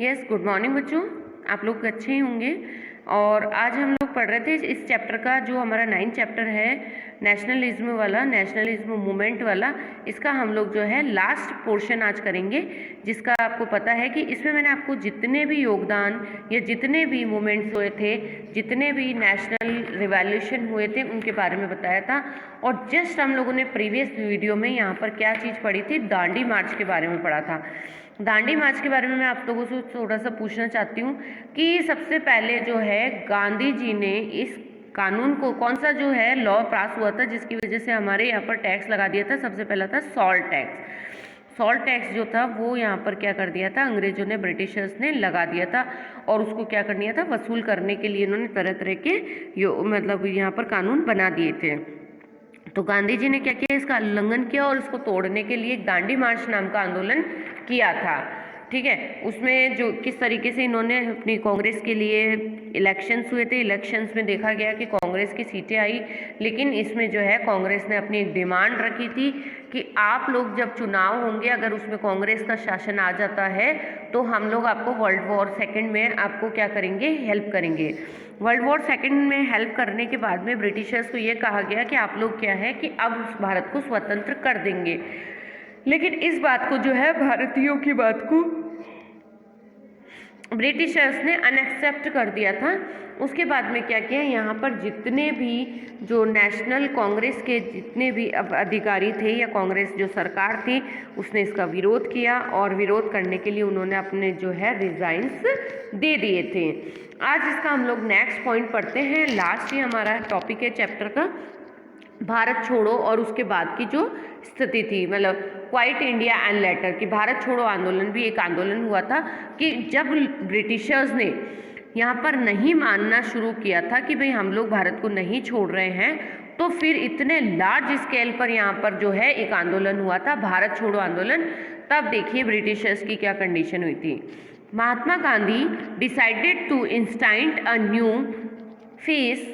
Yes, good morning बच्चों। आप लोग अच्छे ही होंगे। और आज हम लोग पढ़ रहे थे इस चैप्टर का, जो हमारा 9th चैप्टर है, नेशनलिज्म वाला, नेशनलिज्म मूवमेंट वाला। इसका हम लोग जो है लास्ट पोर्शन आज करेंगे, जिसका आपको पता है कि इसमें मैंने आपको जितने भी योगदान या जितने भी मूवमेंट्स हुए थे, जितने भी नेशनल रिवॉल्यूशन हुए थे, उनके बारे में बताया था। और जस्ट हम लोगों ने प्रीवियस वीडियो में यहाँ पर क्या चीज़ पढ़ी थी, दांडी मार्च के बारे में पढ़ा था। दांडी मार्च के बारे में मैं आप लोगों से थोड़ा सा पूछना चाहती हूँ कि सबसे पहले जो है गांधी जी ने इस कानून को, कौन सा जो है लॉ पास हुआ था जिसकी वजह से हमारे यहाँ पर टैक्स लगा दिया था। सबसे पहला था सॉल्ट टैक्स। सॉल्ट टैक्स जो था वो यहाँ पर क्या कर दिया था, अंग्रेजों ने, ब्रिटिशर्स ने लगा दिया था। और उसको क्या कर दिया था, वसूल करने के लिए इन्होंने तरह तरह के मतलब यहाँ पर कानून बना दिए थे। तो गांधी जी ने क्या किया, इसका उल्लंघन किया और इसको तोड़ने के लिए दांडी मार्च नाम का आंदोलन किया था। ठीक है, उसमें जो किस तरीके से इन्होंने अपनी कांग्रेस के लिए इलेक्शंस हुए थे, इलेक्शंस में देखा गया कि कांग्रेस की सीटें आई, लेकिन इसमें जो है कांग्रेस ने अपनी एक डिमांड रखी थी कि आप लोग जब चुनाव होंगे, अगर उसमें कांग्रेस का शासन आ जाता है तो हम लोग आपको वर्ल्ड वॉर सेकेंड में आपको क्या करेंगे, हेल्प करेंगे। वर्ल्ड वॉर सेकेंड में हेल्प करने के बाद में ब्रिटिशर्स को ये कहा गया कि आप लोग क्या है कि अब भारत को स्वतंत्र कर देंगे। लेकिन इस बात को जो है, भारतीयों की बात को ब्रिटिशर्स ने अनएक्सेप्ट कर दिया था। उसके बाद में क्या किया, यहाँ पर जितने भी जो नेशनल कांग्रेस के जितने भी अधिकारी थे या कांग्रेस जो सरकार थी, उसने इसका विरोध किया और विरोध करने के लिए उन्होंने अपने जो है रिजाइन्स दे दिए थे। आज इसका हम लोग नेक्स्ट पॉइंट पढ़ते हैं। लास्ट ही हमारा टॉपिक है चैप्टर का, भारत छोड़ो और उसके बाद की जो स्थिति थी, मतलब क्वाइट इंडिया एंड लेटर, कि भारत छोड़ो आंदोलन भी एक आंदोलन हुआ था कि जब ब्रिटिशर्स ने यहाँ पर नहीं मानना शुरू किया था कि भाई हम लोग भारत को नहीं छोड़ रहे हैं, तो फिर इतने लार्ज स्केल पर यहाँ पर जो है एक आंदोलन हुआ था, भारत छोड़ो आंदोलन। तब देखिए ब्रिटिशर्स की क्या कंडीशन हुई थी। Mahatma Gandhi decided to institute a new phase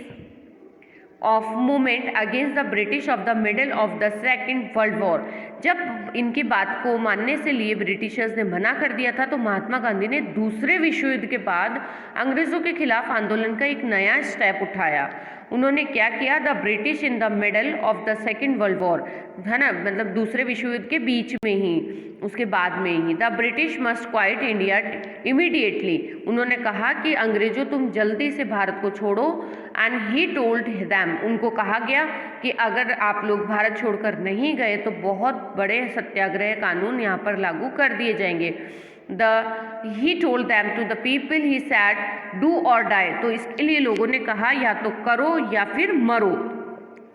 of movement against the British of the middle of the second world war. जब इनकी बात को मानने से लिए ब्रिटिशर्स ने मना कर दिया था, तो महात्मा गांधी ने दूसरे विश्व युद्ध के बाद अंग्रेजों के खिलाफ आंदोलन का एक नया स्टेप उठाया। उन्होंने क्या किया, the British in the middle of the second world war, है ना, मतलब दूसरे विश्व युद्ध के बीच में ही, उसके बाद में ही, the British must quit India immediately. उन्होंने कहा कि अंग्रेजों तुम जल्दी से भारत को छोड़ो। एंड ही टोल्ड देम, उनको कहा गया कि अगर आप लोग भारत छोड़कर नहीं गए तो बहुत बड़े सत्याग्रह कानून यहाँ पर लागू कर दिए जाएंगे। He told them to the people, he said do or die. तो इसके लिए लोगों ने कहा या तो करो या फिर मरो।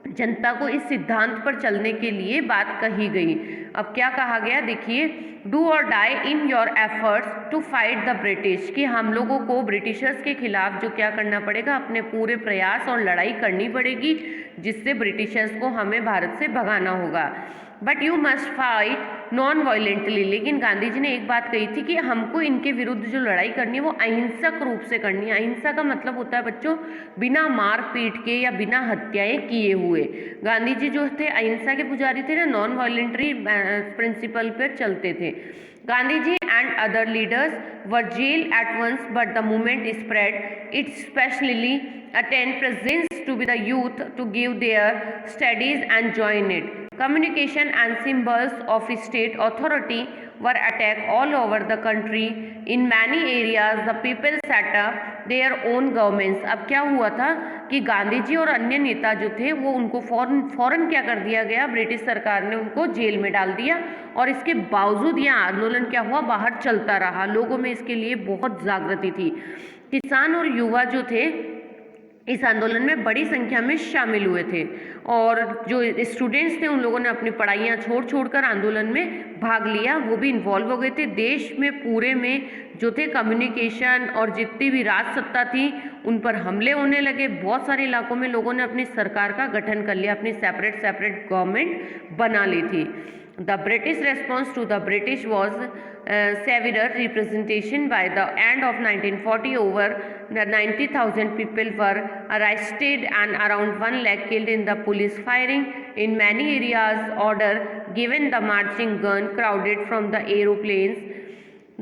जनता को इस सिद्धांत पर चलने के लिए बात कही गई। अब क्या कहा गया, देखिए, do or die in your efforts to fight the British, कि हम लोगों को ब्रिटिशर्स के खिलाफ जो क्या करना पड़ेगा, अपने पूरे प्रयास और लड़ाई करनी पड़ेगी, जिससे ब्रिटिशर्स को हमें भारत से भगाना होगा। But you must fight non violently. लेकिन गांधी जी ने एक बात कही थी कि हमको इनके विरुद्ध जो लड़ाई करनी है वो अहिंसक रूप से करनी है। अहिंसा का मतलब होता है बच्चों, बिना मार पीट के या बिना हत्याएं किए हुए। गांधी जी जो थे अहिंसा के पुजारी थे ना, नॉन वायलेंटरी प्रिंसिपल पर चलते थे। Gandhi ji and other leaders were jailed at once, but the movement spread. It especially attend presents to be the youth to give their studies and join it. Communication and symbols of state authority were attacked all over the country. In many areas, the people set up their own governments. अब क्या हुआ था कि गांधी जी और अन्य नेता जो थे वो उनको फौरन क्या कर दिया गया, ब्रिटिश सरकार ने उनको जेल में डाल दिया। और इसके बावजूद यह आंदोलन क्या हुआ, बाहर चलता रहा। लोगों में इसके लिए बहुत जागृति थी। किसान और युवा जो थे इस आंदोलन में बड़ी संख्या में शामिल हुए थे, और जो स्टूडेंट्स थे उन लोगों ने अपनी पढ़ाइयाँ छोड़ कर आंदोलन में भाग लिया, वो भी इन्वॉल्व हो गए थे। देश में पूरे में जो थे कम्युनिकेशन और जितनी भी राज सत्ता थी उन पर हमले होने लगे। बहुत सारे इलाकों में लोगों ने अपनी सरकार का गठन कर लिया, अपनी सेपरेट गवर्नमेंट बना ली थी। The British response to the British was severe representation. By the end of 1940, over 90,000 people were arrested and around 1 lakh killed in the police firing. In many areas, order given the marching gun crowded from the aeroplanes.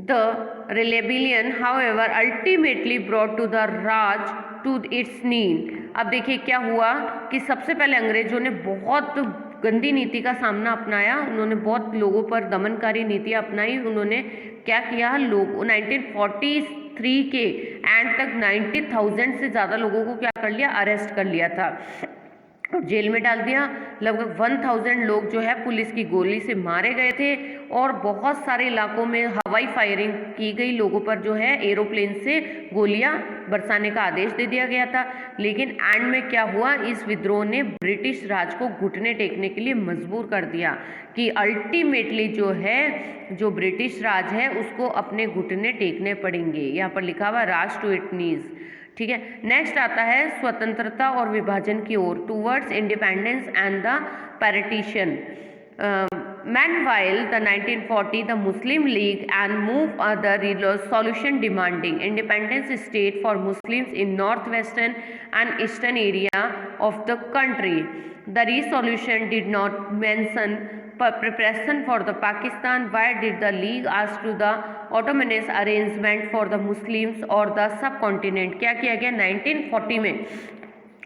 The rebellion, however, ultimately brought to the Raj to its need. अब देखिए क्या हुआ कि सबसे पहले अंग्रेजों ने बहुत गंदी नीति का सामना अपनाया, उन्होंने बहुत लोगों पर दमनकारी नीतियाँ अपनाई। उन्होंने क्या किया, लोग 1943 के एंड तक 90,000 से ज़्यादा लोगों को क्या कर लिया, अरेस्ट कर लिया था, जेल में डाल दिया। लगभग 1000 लोग जो है पुलिस की गोली से मारे गए थे और बहुत सारे इलाकों में हवाई फायरिंग की गई, लोगों पर जो है एरोप्लेन से गोलियां बरसाने का आदेश दे दिया गया था। लेकिन एंड में क्या हुआ, इस विद्रोह ने ब्रिटिश राज को घुटने टेकने के लिए मजबूर कर दिया कि अल्टीमेटली जो है, जो ब्रिटिश राज है उसको अपने घुटने टेकने पड़ेंगे। यहाँ पर लिखा हुआ राज टू इट नीज, ठीक है। नेक्स्ट आता है स्वतंत्रता और विभाजन की ओर, towards independence and the partition. Meanwhile, the 1940 the Muslim League and move other solution demanding independence state for Muslims in northwestern and eastern area of the country. The resolution did not mention preparation for the Pakistan. Why did the League ask to the Ottoman's arrangement for the Muslims or the subcontinent? क्या किया गया 1940 में,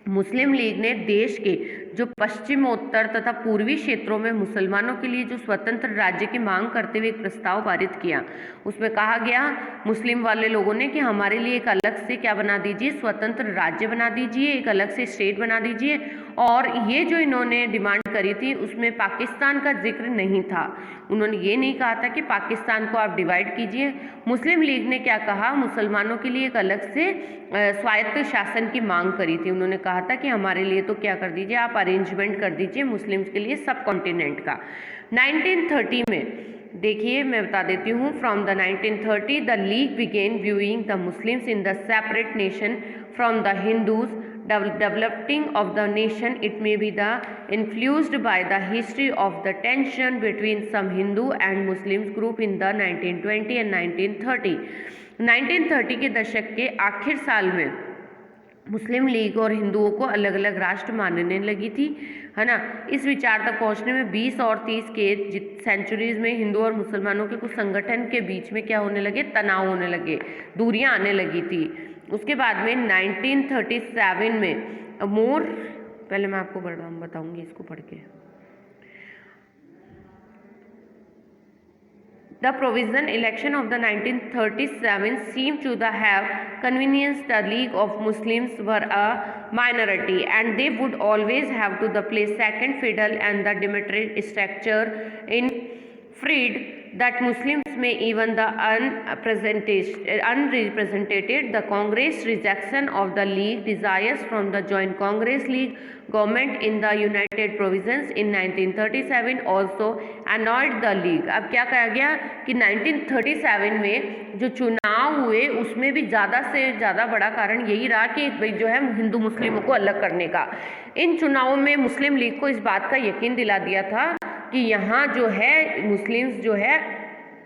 मुस्लिम league ने देश के जो पश्चिमोत्तर तथा पूर्वी क्षेत्रों में मुसलमानों के लिए जो स्वतंत्र राज्य की मांग करते हुए एक प्रस्ताव पारित किया। उसमें कहा गया मुस्लिम वाले लोगों ने कि हमारे लिए एक अलग से क्या बना दीजिए, स्वतंत्र राज्य बना दीजिए, एक अलग से स्टेट बना दीजिए। और ये जो इन्होंने डिमांड करी थी उसमें पाकिस्तान का जिक्र नहीं था। उन्होंने ये नहीं कहा था कि पाकिस्तान को आप डिवाइड कीजिए। मुस्लिम लीग ने क्या कहा, मुसलमानों के लिए एक अलग से स्वायत्त शासन की मांग करी थी। उन्होंने कहा था कि हमारे लिए तो क्या कर दीजिए, आप अरेंजमेंट कर दीजिए मुस्लिम्स के लिए सब कॉन्टिनेंट का। 1930 में देखिए मैं बता देती हूँ, from the 1930 the league began viewing the Muslims in the separate nation from the Hindus developing of the nation. It may be the influenced by the history of the tension between some Hindu and Muslims group in the 1920 and 1930. 1930 के दशक के आखिर साल में मुस्लिम league और हिंदुओं को अलग अलग राष्ट्र मानने लगी थी, है ना। इस विचार तक पहुंचने में 20 और 30 के सेंचुरीज में हिंदू और मुसलमानों के कुछ संगठन के बीच में क्या होने लगे, तनाव होने लगे, दूरियां आने लगी थी। उसके बाद में 1937 में मोर, पहले मैं आपको बताऊंगी इसको पढ़ के। The provision election of the 1937 seemed to have convenienced the League of Muslims were a minority and they would always have to play second fiddle and the democratic structure in freed that Muslims may even the unrepresented. The Congress rejection of the League desires from the Joint Congress League government in the United Provinces in 1937 also annoyed the League. अब क्या कहा गया कि 1937 में जो चुनाव हुए उसमें भी ज़्यादा से ज़्यादा बड़ा कारण यही रहा कि भाई जो है हिंदू मुस्लिमों को अलग करने का। इन चुनावों में मुस्लिम लीग को इस बात का यकीन दिला दिया था कि यहाँ जो है मुस्लिम्स जो है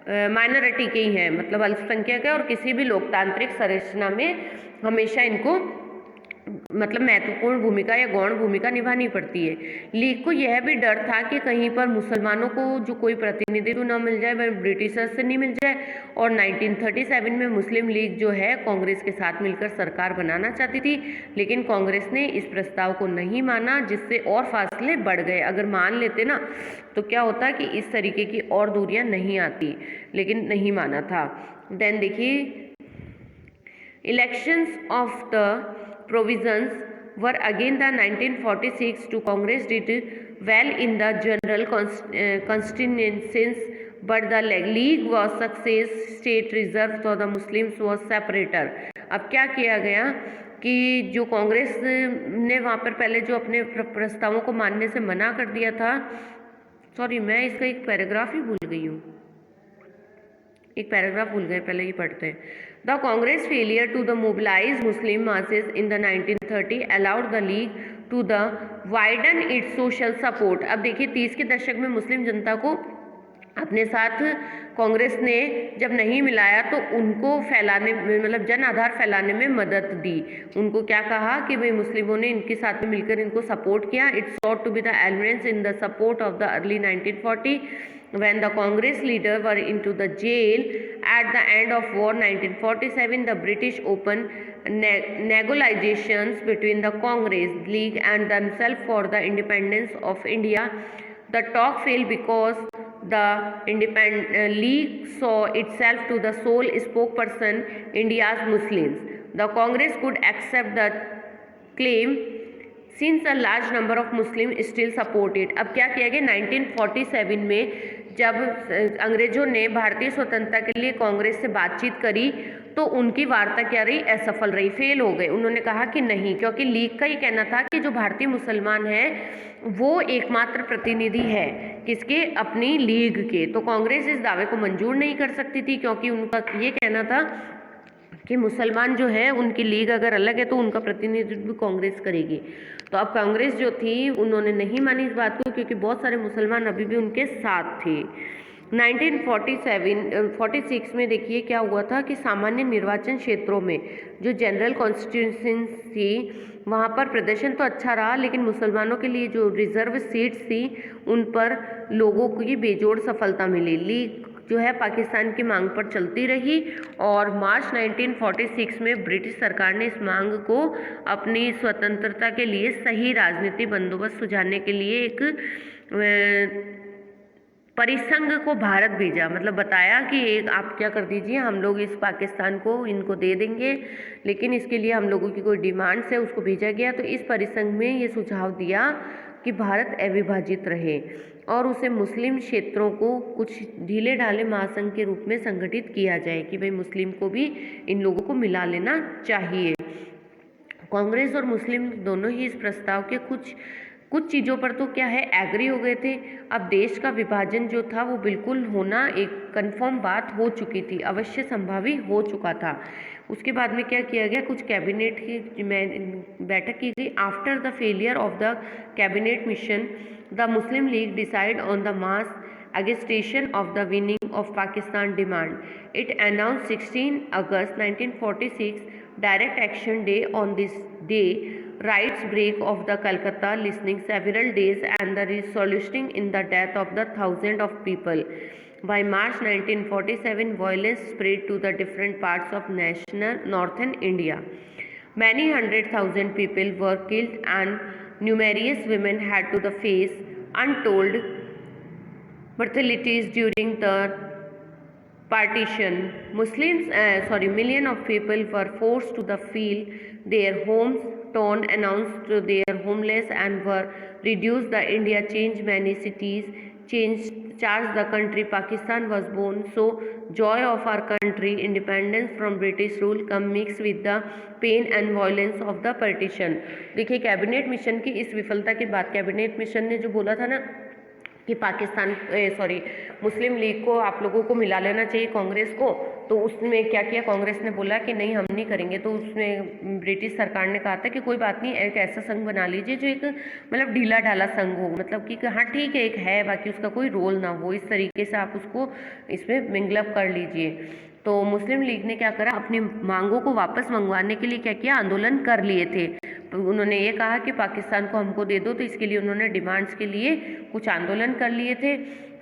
माइनॉरिटी के ही हैं, मतलब अल्पसंख्यक है और किसी भी लोकतांत्रिक संरचना में हमेशा इनको मतलब महत्वपूर्ण भूमिका या गौण भूमिका निभानी पड़ती है। लीग को यह भी डर था कि कहीं पर मुसलमानों को जो कोई प्रतिनिधित्व न मिल जाए, वह ब्रिटिशर्स से नहीं मिल जाए। और 1937 में मुस्लिम लीग जो है कांग्रेस के साथ मिलकर सरकार बनाना चाहती थी, लेकिन कांग्रेस ने इस प्रस्ताव को नहीं माना, जिससे और फासले बढ़ गए। अगर मान लेते ना तो क्या होता कि इस तरीके की और दूरियां नहीं आती, लेकिन नहीं माना था। देन देखिए elections of the provisions were again the 1946 to Congress did well in the general constituencies, but the League was success state reserved for the Muslims was separator. अब क्या किया गया कि जो कांग्रेस ने वहाँ पर पहले जो अपने प्रस्तावों को मानने से मना कर दिया था, सॉरी मैं इसका एक पैराग्राफ ही भूल गई हूँ, एक पैराग्राफ भूल गए, पहले ही पढ़ते हैं। The Congress failure to the mobilize Muslim masses in the 1930 allowed the League to the widen its social support. अब देखिए 30 के दशक में मुस्लिम जनता को अपने साथ कांग्रेस ने जब नहीं मिलाया तो उनको फैलाने में मतलब जन आधार फैलाने में मदद दी। उनको क्या कहा कि भाई मुस्लिमों ने इनके साथ में मिलकर इनको सपोर्ट किया। It's thought to be the elements in the support of the early 1940 When the Congress leaders were into the jail at the end of war 1947, the British opened negotiations between the Congress League and themselves for the independence of India. The talk failed because the League saw itself to the sole spokesperson India's Muslims. The Congress could accept the claim since a large number of Muslim still supported. अब क्या किया गया 1947 में जब अंग्रेजों ने भारतीय स्वतंत्रता के लिए कांग्रेस से बातचीत करी तो उनकी वार्ता क्या रही, असफल रही, फेल हो गए। उन्होंने कहा कि नहीं, क्योंकि लीग का ही कहना था कि जो भारतीय मुसलमान हैं वो एकमात्र प्रतिनिधि है किसके, अपनी लीग के। तो कांग्रेस इस दावे को मंजूर नहीं कर सकती थी क्योंकि उनका ये कहना था कि मुसलमान जो है उनकी लीग अगर अलग है तो उनका प्रतिनिधित्व कांग्रेस करेगी। तो अब कांग्रेस जो थी उन्होंने नहीं मानी इस बात को क्योंकि बहुत सारे मुसलमान अभी भी उनके साथ थे। 1946 में देखिए क्या हुआ था कि सामान्य निर्वाचन क्षेत्रों में जो जनरल कॉन्स्टिट्यूंसी थी वहाँ पर प्रदर्शन तो अच्छा रहा, लेकिन मुसलमानों के लिए जो रिजर्व सीट्स थी उन पर लोगों को ये बेजोड़ सफलता मिली। लीग जो है पाकिस्तान की मांग पर चलती रही और मार्च 1946 में ब्रिटिश सरकार ने इस मांग को अपनी स्वतंत्रता के लिए सही राजनीति बंदोबस्त सुझाने के लिए एक परिसंघ को भारत भेजा। मतलब बताया कि एक आप क्या कर दीजिए, हम लोग इस पाकिस्तान को इनको दे देंगे, लेकिन इसके लिए हम लोगों की कोई डिमांड्स है, उसको भेजा गया। तो इस परिसंघ में ये सुझाव दिया कि भारत अविभाजित रहे और उसे मुस्लिम क्षेत्रों को कुछ ढीले ढाले महासंघ के रूप में संगठित किया जाए कि भाई मुस्लिम को भी इन लोगों को मिला लेना चाहिए। कांग्रेस और मुस्लिम दोनों ही इस प्रस्ताव के कुछ चीज़ों पर तो क्या है एग्री हो गए थे। अब देश का विभाजन जो था वो बिल्कुल होना एक कंफर्म बात हो चुकी थी, अवश्य संभावी हो चुका था। उसके बाद में क्या किया गया, कुछ कैबिनेट की बैठक की गई। After the failure of the cabinet mission the Muslim league decide on the mass agitation of the winning of Pakistan demand. It announced 16 August 1946 Direct Action Day. On this day, riots break of the Calcutta, listening several days and the resulting in the death of the thousands of people. By March 1947, violence spread to the different parts of northern India. Many 100,000 people were killed and numerous women had to face untold mortalities during the partition. Millions of people were forced to flee their homes, torn, announced their homeless, and were reduced. The India changed many cities, charged the country Pakistan was born. So joy of our country, independence from British rule, come mixed with the pain and violence of the partition. देखिए cabinet mission की इस विफलता के बाद cabinet mission ने जो बोला था ना कि मुस्लिम लीग को आप लोगों को मिला लेना चाहिए कांग्रेस को, तो उसमें क्या किया, कांग्रेस ने बोला कि नहीं हम नहीं करेंगे। तो उसमें ब्रिटिश सरकार ने कहा था कि कोई बात नहीं, एक ऐसा संघ बना लीजिए जो एक मतलब ढीला ढाला संघ हो, मतलब कि हाँ ठीक है एक है बाकी उसका कोई रोल ना हो, इस तरीके से आप उसको इसमें मिंगलअप कर लीजिए। तो मुस्लिम लीग ने क्या करा, अपनी मांगों को वापस मंगवाने के लिए क्या किया, आंदोलन कर लिए थे। तो उन्होंने ये कहा कि पाकिस्तान को हमको दे दो, तो इसके लिए उन्होंने डिमांड्स के लिए कुछ आंदोलन कर लिए थे।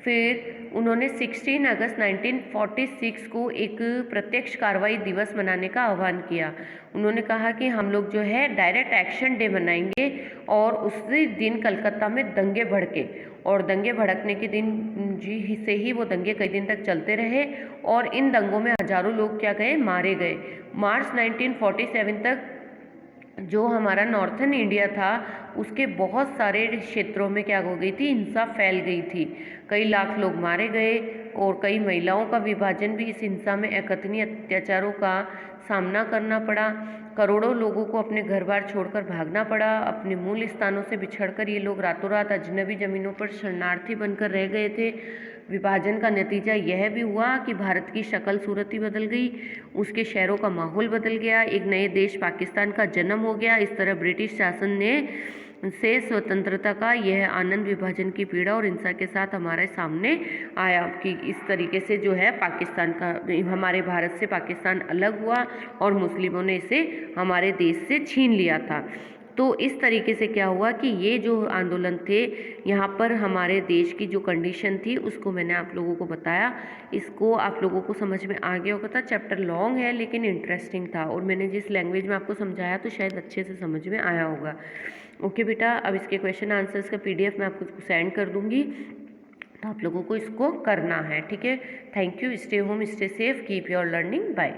फिर उन्होंने 16 अगस्त 1946 को एक प्रत्यक्ष कार्रवाई दिवस मनाने का आह्वान किया। उन्होंने कहा कि हम लोग जो है डायरेक्ट एक्शन डे मनाएंगे और उसी दिन कलकत्ता में दंगे भड़के, और दंगे भड़कने के दिन से ही वो दंगे कई दिन तक चलते रहे और इन दंगों में हजारों लोग क्या गए, मारे गए। मार्च 1947 तक जो हमारा नॉर्थन इंडिया था उसके बहुत सारे क्षेत्रों में क्या हो गई थी, हिंसा फैल गई थी, कई लाख लोग मारे गए और कई महिलाओं का विभाजन भी इस हिंसा में अकथनीय अत्याचारों का सामना करना पड़ा। करोड़ों लोगों को अपने घर बार छोड़कर भागना पड़ा, अपने मूल स्थानों से बिछड़कर ये लोग रातों रात अजनबी ज़मीनों पर शरणार्थी बनकर रह गए थे। विभाजन का नतीजा यह भी हुआ कि भारत की शक्ल सूरत ही बदल गई, उसके शहरों का माहौल बदल गया, एक नए देश पाकिस्तान का जन्म हो गया। इस तरह ब्रिटिश शासन ने से स्वतंत्रता का यह आनंद विभाजन की पीड़ा और हिंसा के साथ हमारे सामने आया कि इस तरीके से जो है पाकिस्तान का, हमारे भारत से पाकिस्तान अलग हुआ और मुस्लिमों ने इसे हमारे देश से छीन लिया था। तो इस तरीके से क्या हुआ कि ये जो आंदोलन थे, यहाँ पर हमारे देश की जो कंडीशन थी उसको मैंने आप लोगों को बताया। इसको आप लोगों को समझ में आ गया होगा था। चैप्टर लॉन्ग है लेकिन इंटरेस्टिंग था, और मैंने जिस लैंग्वेज में आपको समझाया तो शायद अच्छे से समझ में आया होगा। ओके बेटा, अब इसके क्वेश्चन आंसर्स का PDF मैं आपको सेंड कर दूँगी, तो आप लोगों को इसको करना है। ठीक है, thank you, stay home, stay safe, keep your learning, bye.